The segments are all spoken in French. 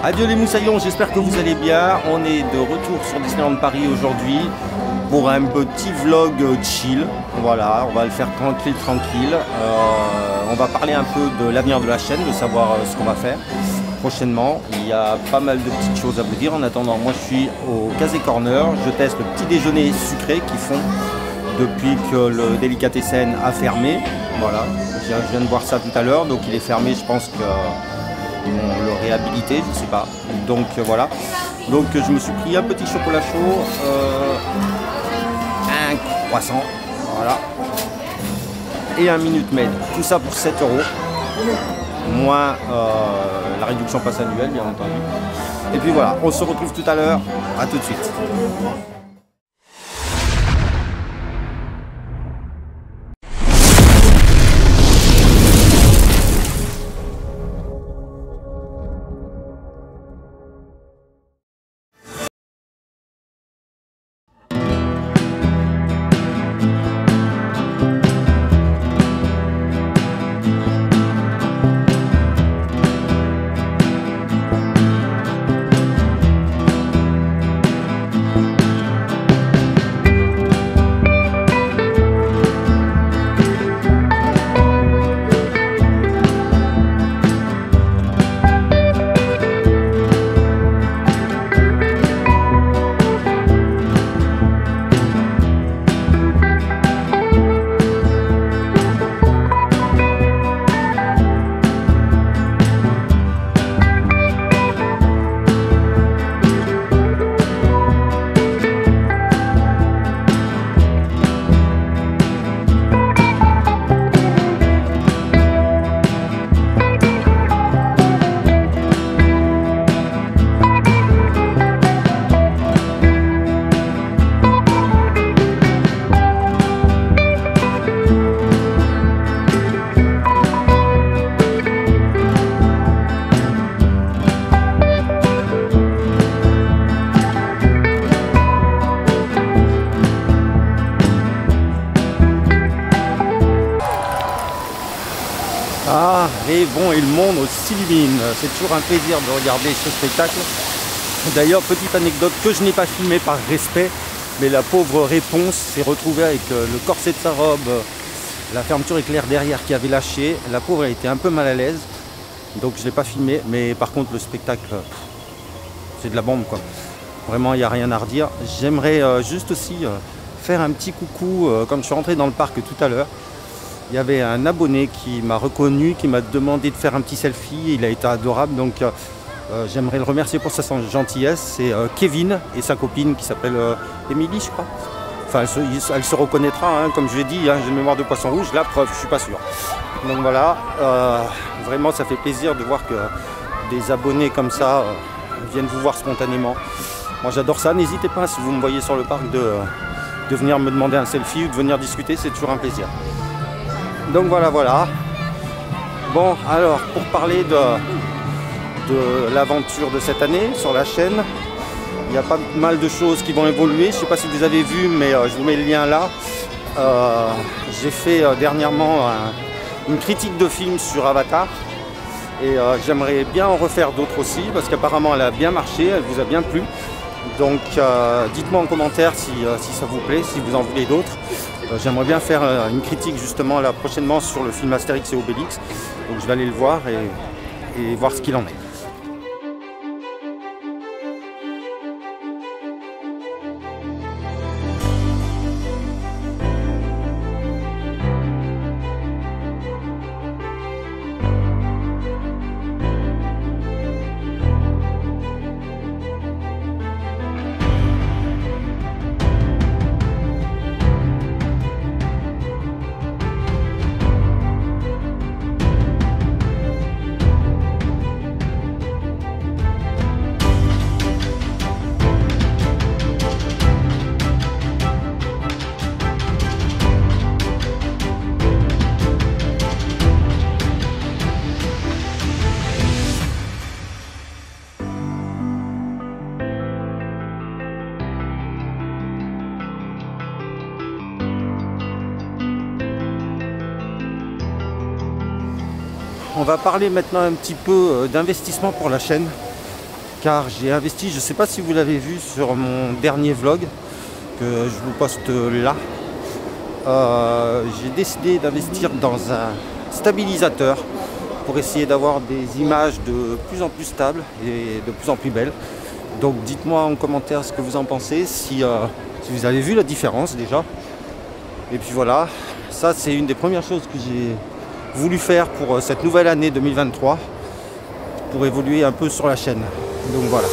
Adieu les moussaillons, j'espère que vous allez bien. On est de retour sur Disneyland Paris aujourd'hui pour un petit vlog chill. Voilà, on va le faire tranquille. On va parler un peu de l'avenir de la chaîne, de savoir ce qu'on va faire prochainement. Il y a pas mal de petites choses à vous dire. En attendant, moi je suis au Casey Corner. Je teste le petit déjeuner sucré qu'ils font depuis que le Delicatessen a fermé. Voilà, je viens de voir ça tout à l'heure. Donc il est fermé, je pense que ils vont le réhabiliter, je sais pas. Donc voilà. Donc je me suis pris un petit chocolat chaud, un croissant, voilà, et un Minute Maid. Tout ça pour 7 €. Moins la réduction passe annuelle, bien entendu. Et puis voilà, on se retrouve tout à l'heure. À tout de suite. Ah, et bon, et le monde s'illumine. C'est toujours un plaisir de regarder ce spectacle. D'ailleurs, petite anecdote que je n'ai pas filmée par respect, mais la pauvre Réponse s'est retrouvée avec le corset de sa robe, la fermeture éclair derrière qui avait lâché. La pauvre a été un peu mal à l'aise, donc je ne l'ai pas filmé. Mais par contre, le spectacle, c'est de la bombe, quoi. Vraiment, il n'y a rien à redire. J'aimerais juste aussi faire un petit coucou, comme je suis rentré dans le parc tout à l'heure. Il y avait un abonné qui m'a reconnu, qui m'a demandé de faire un petit selfie. Il a été adorable, donc j'aimerais le remercier pour sa gentillesse. C'est Kevin et sa copine qui s'appelle Émilie, je crois. Enfin, elle se reconnaîtra, hein, comme je l'ai dit, hein, j'ai une mémoire de poisson rouge, la preuve, je suis pas sûr. Donc voilà, vraiment ça fait plaisir de voir que des abonnés comme ça viennent vous voir spontanément. Moi j'adore ça, n'hésitez pas si vous me voyez sur le parc de venir me demander un selfie ou de venir discuter, c'est toujours un plaisir. Donc voilà. Bon, alors pour parler de l'aventure de cette année sur la chaîne, il y a pas mal de choses qui vont évoluer. Je ne sais pas si vous avez vu, mais je vous mets le lien là. J'ai fait dernièrement une critique de film sur Avatar. Et j'aimerais bien en refaire d'autres aussi, parce qu'apparemment elle a bien marché, elle vous a bien plu. Donc dites-moi en commentaire si ça vous plaît, si vous en voulez d'autres. J'aimerais bien faire une critique justement là prochainement sur le film Astérix et Obélix. Donc je vais aller le voir et voir ce qu'il en est. On va parler maintenant un petit peu d'investissement pour la chaîne. car j'ai investi, je ne sais pas si vous l'avez vu sur mon dernier vlog que je vous poste là. J'ai décidé d'investir dans un stabilisateur pour essayer d'avoir des images de plus en plus stables et de plus en plus belles. Donc dites-moi en commentaire ce que vous en pensez, si vous avez vu la différence déjà. Et puis voilà, ça c'est une des premières choses que j'ai voulu faire pour cette nouvelle année 2023, pour évoluer un peu sur la chaîne. Donc voilà.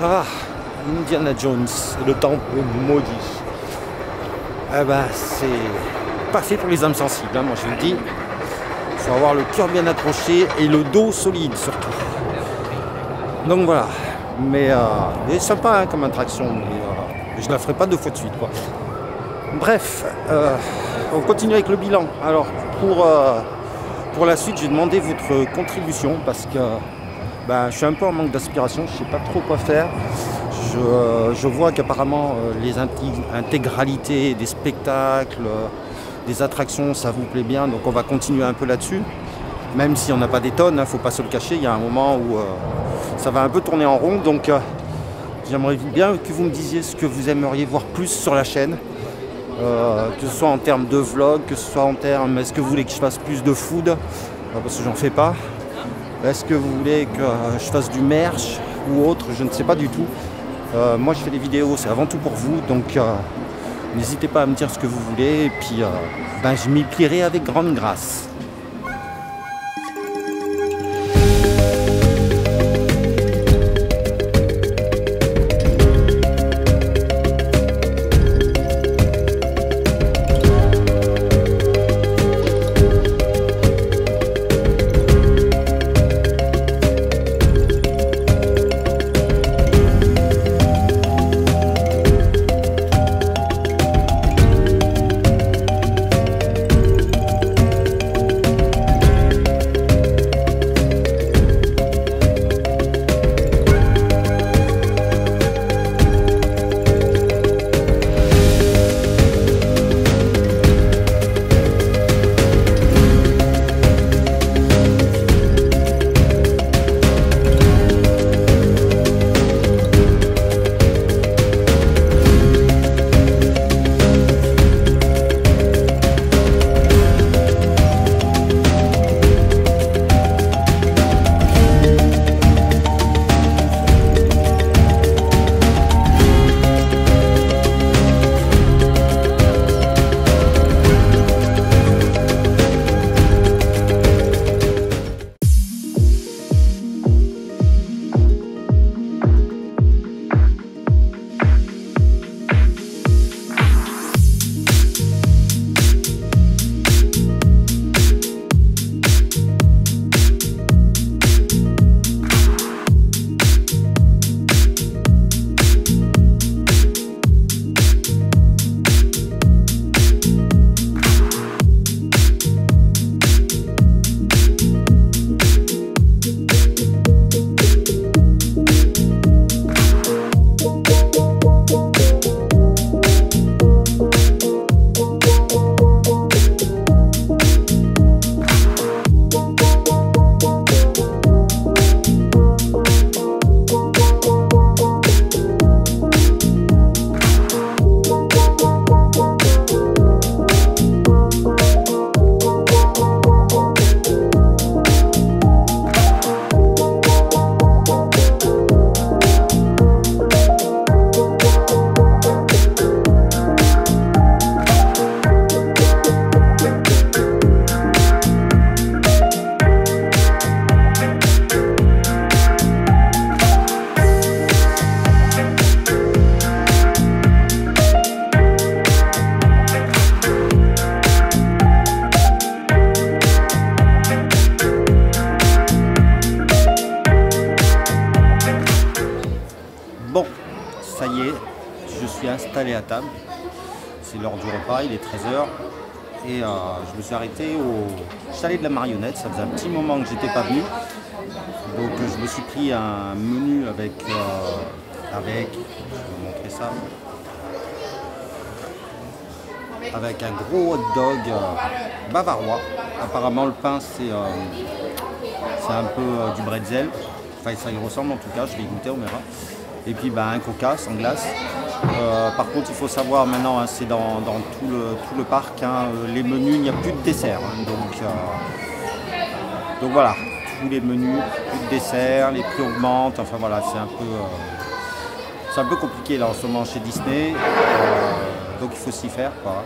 Ah, Indiana Jones, le temple maudit. Ah bah, c'est pas fait pour les âmes sensibles, hein, moi je vous le dis. Il faut avoir le cœur bien accroché et le dos solide surtout. Donc voilà, mais c'est sympa hein, comme attraction, mais je la ferai pas 2 fois de suite, quoi. Bref, on continue avec le bilan. Alors pour la suite, j'ai demandé votre contribution parce que je suis un peu en manque d'inspiration, je ne sais pas trop quoi faire. Je vois qu'apparemment les intégralités des spectacles, des attractions, ça vous plaît bien, donc on va continuer un peu là-dessus. Même si on n'a pas des tonnes, il ne faut pas se le cacher, il y a un moment où ça va un peu tourner en rond. Donc j'aimerais bien que vous me disiez ce que vous aimeriez voir plus sur la chaîne. Que ce soit en termes de vlog, que ce soit en termes, est-ce que vous voulez que je fasse plus de food, parce que j'en fais pas. Est-ce que vous voulez que je fasse du merch ou autre? Je ne sais pas du tout. Moi je fais des vidéos, c'est avant tout pour vous, donc n'hésitez pas à me dire ce que vous voulez et puis je m'y plierai avec grande grâce. ça y est, je suis installé à table. C'est l'heure du repas, il est 13h. Et je me suis arrêté au chalet de la Marionnette. Ça faisait un petit moment que j'étais pas venu. Donc je me suis pris un menu avec, je vais vous montrer ça, avec un gros hot dog bavarois. Apparemment le pain c'est un peu du bretzel. Enfin ça y ressemble en tout cas, je vais y goûter, on verra. Et puis un coca sans glace. Par contre il faut savoir maintenant, hein, c'est dans tout le parc, hein, les menus, il n'y a plus de dessert. Hein, donc voilà, tous les menus, plus de dessert, les prix augmentent, enfin voilà, c'est un peu compliqué là en ce moment chez Disney. Donc il faut s'y faire, quoi.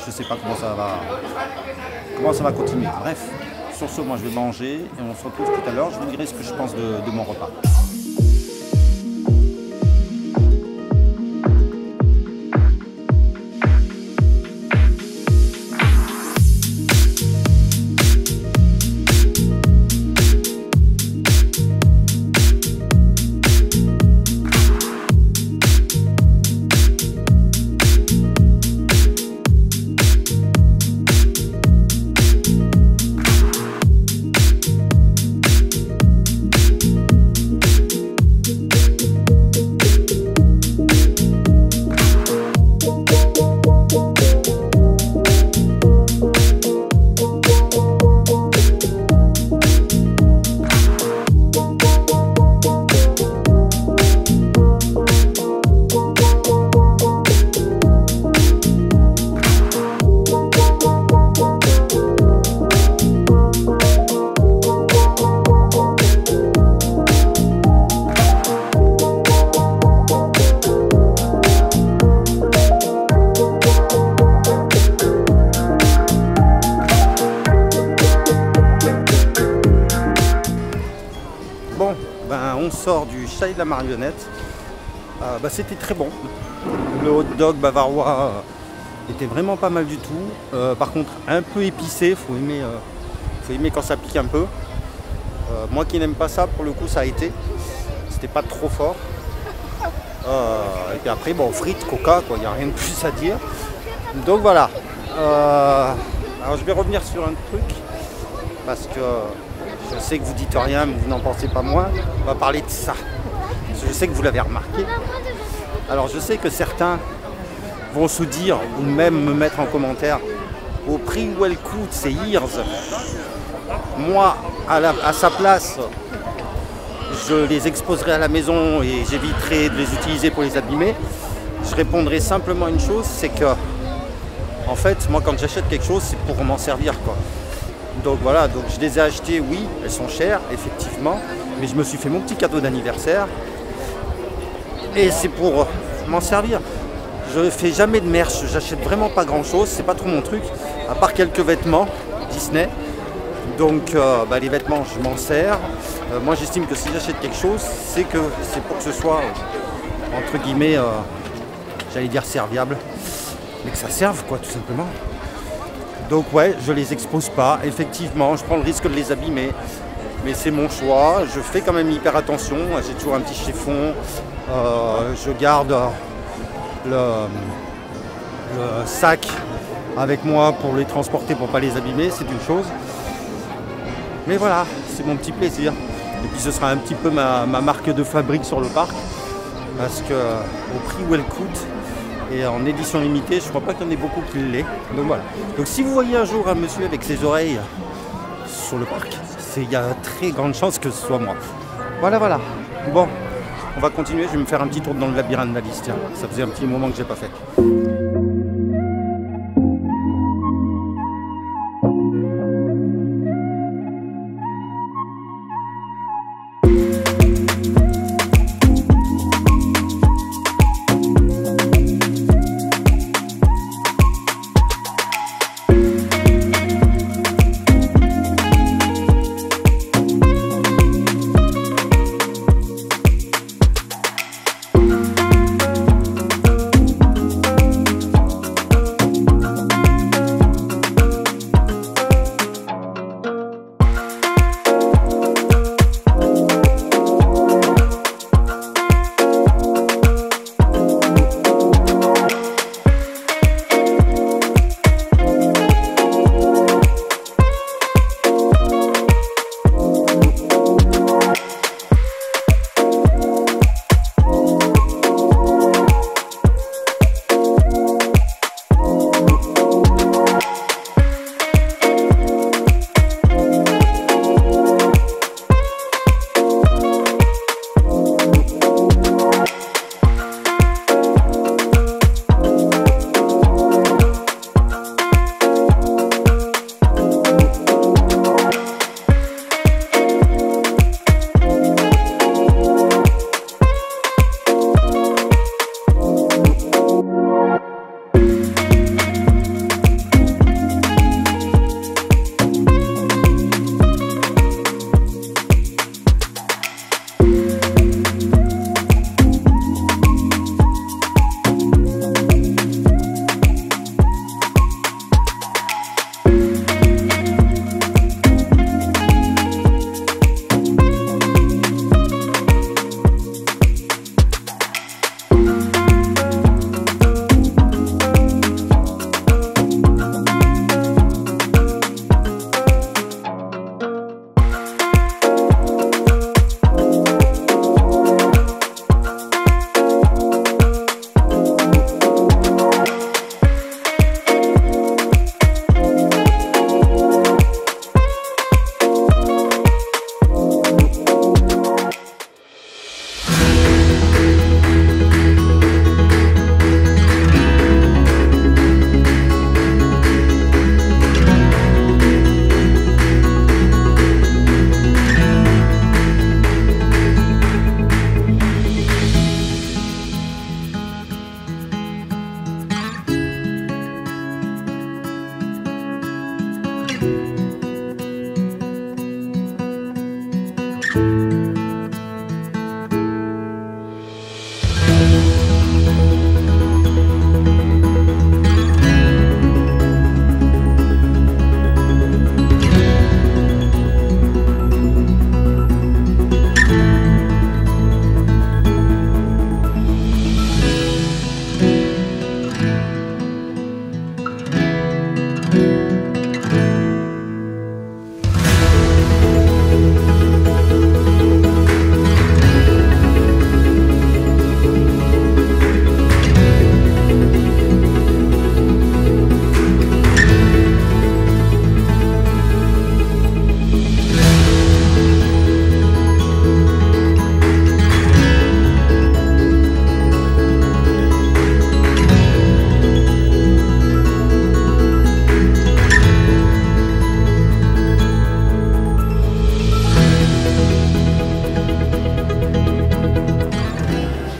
Je sais pas comment ça va continuer. Bref, sur ce, moi je vais manger et on se retrouve tout à l'heure. Je vous dirai ce que je pense de mon repas. On sort du chalet de la Marionnette. C'était très bon. Le hot dog bavarois était vraiment pas mal du tout. Par contre, un peu épicé. Faut aimer quand ça pique un peu. Moi qui n'aime pas ça, pour le coup, ça a été. C'était pas trop fort. Et puis après, bon, frites, coca, quoi. Il n'y a rien de plus à dire. Donc voilà. Alors je vais revenir sur un truc parce que je sais que vous dites rien, mais vous n'en pensez pas moins. On va parler de ça. Je sais que vous l'avez remarqué. Alors je sais que certains vont se dire, ou même me mettre en commentaire, au prix où elle coûte, c'est Ears. Moi, à sa place, je les exposerai à la maison et j'éviterai de les utiliser pour les abîmer. Je répondrai simplement une chose, c'est que, en fait, moi quand j'achète quelque chose, c'est pour m'en servir, quoi. Donc voilà, donc je les ai achetées, oui, elles sont chères, effectivement, mais je me suis fait mon petit cadeau d'anniversaire et c'est pour m'en servir. Je ne fais jamais de merch, j'achète vraiment pas grand chose, c'est pas trop mon truc, à part quelques vêtements Disney. Donc les vêtements, je m'en sers. Moi j'estime que si j'achète quelque chose, c'est pour que ce soit, entre guillemets, j'allais dire serviable, mais que ça serve, quoi, tout simplement. Donc ouais, je les expose pas, effectivement, je prends le risque de les abîmer, mais c'est mon choix, je fais quand même hyper attention, j'ai toujours un petit chiffon, je garde le sac avec moi pour les transporter, pour pas les abîmer, c'est une chose. Mais voilà, c'est mon petit plaisir. Et puis ce sera un petit peu ma marque de fabrique sur le parc, parce que au prix où elle coûte, et en édition limitée, je crois pas qu'il y en ait beaucoup qui l'est. Donc voilà. Donc si vous voyez un jour un monsieur avec ses oreilles sur le parc, il y a très grande chance que ce soit moi. Voilà, voilà. Bon, on va continuer. Je vais me faire un petit tour dans le labyrinthe d'Alice. Tiens, ça faisait un petit moment que j'ai pas fait.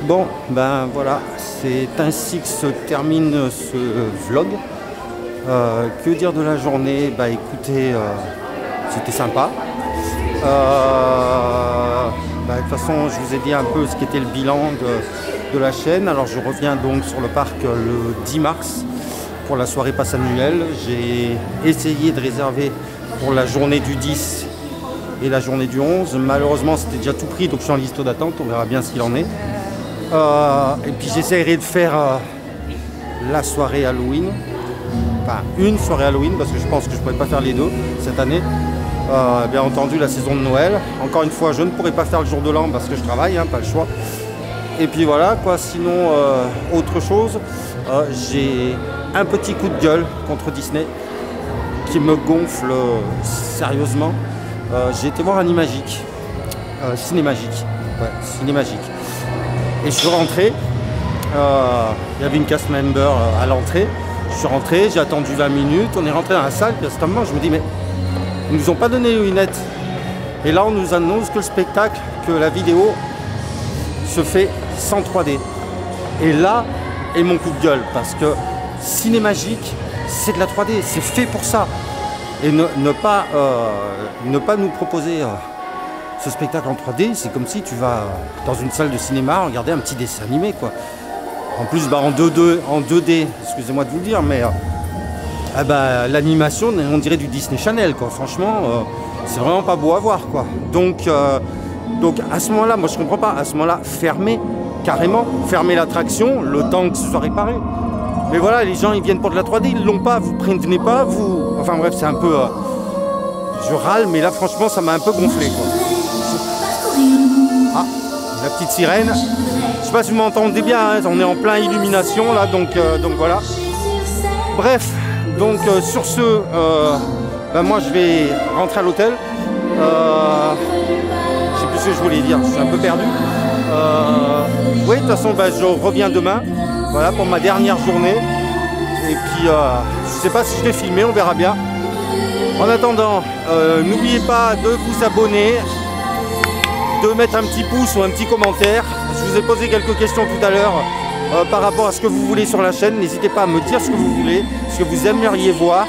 Bon, ben voilà, c'est ainsi que se termine ce vlog. Que dire de la journée? Bah écoutez, c'était sympa. De toute façon, je vous ai dit un peu ce qu'était le bilan de la chaîne. Alors je reviens donc sur le parc le 10 mars pour la soirée passe annuelle. J'ai essayé de réserver pour la journée du 10 et la journée du 11. Malheureusement, c'était déjà tout pris, donc je suis en liste d'attente. On verra bien ce qu'il en est. Et puis j'essaierai de faire la soirée Halloween. Enfin, une soirée Halloween, parce que je pense que je ne pourrais pas faire les deux cette année. Bien entendu, la saison de Noël. Encore une fois, je ne pourrai pas faire le jour de l'an parce que je travaille, hein, pas le choix. Et puis voilà, quoi. Sinon, autre chose, j'ai un petit coup de gueule contre Disney qui me gonfle sérieusement. J'ai été voir Animagique, Cinémagique, ouais, Cinémagique. Et je suis rentré. Il y avait une cast member à l'entrée. Je suis rentré, j'ai attendu 20 minutes, on est rentré dans la salle, puis à ce moment je me dis mais ils nous ont pas donné les lunettes. Et là on nous annonce que le spectacle, que la vidéo se fait sans 3D. Et là est mon coup de gueule, parce que Cinémagique, c'est de la 3D, c'est fait pour ça. Et ne pas nous proposer ce spectacle en 3D, c'est comme si tu vas dans une salle de cinéma regarder un petit dessin animé, quoi. En plus, bah, en 2D, excusez-moi de vous le dire, mais l'animation, on dirait du Disney Channel, quoi. Franchement, c'est vraiment pas beau à voir, quoi. Donc à ce moment-là, moi je comprends pas. À ce moment-là, fermez carrément, fermez l'attraction, le temps que ce soit réparé. Mais voilà, les gens ils viennent pour de la 3D, ils l'ont pas, vous prévenez pas, vous. Enfin bref, c'est un peu. Je râle, mais là franchement, ça m'a un peu gonflé, quoi. Ah, la petite sirène. Je sais pas si vous m'entendez bien, hein, on est en plein illumination là, donc voilà. Bref, donc sur ce, moi je vais rentrer à l'hôtel. Je sais plus ce que je voulais dire, je suis un peu perdu. Oui, de toute façon, je reviens demain, voilà, pour ma dernière journée. Et puis, je sais pas si je vais filmer, on verra bien. En attendant, n'oubliez pas de vous abonner, de mettre un petit pouce ou un petit commentaire. Je vous ai posé quelques questions tout à l'heure par rapport à ce que vous voulez sur la chaîne. N'hésitez pas à me dire ce que vous voulez, ce que vous aimeriez voir.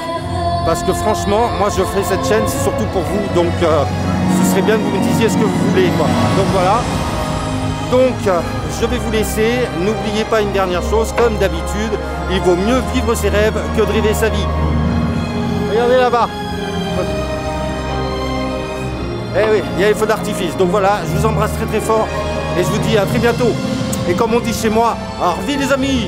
Parce que franchement, moi je ferai cette chaîne, c'est surtout pour vous. Donc ce serait bien que vous me disiez ce que vous voulez, quoi. Donc voilà. Donc je vais vous laisser. N'oubliez pas une dernière chose, comme d'habitude, il vaut mieux vivre ses rêves que de rêver sa vie. Regardez là-bas. Eh oui, il y a les feux d'artifice. Donc voilà, je vous embrasse très très fort et je vous dis à très bientôt. Et comme on dit chez moi, au revoir les amis.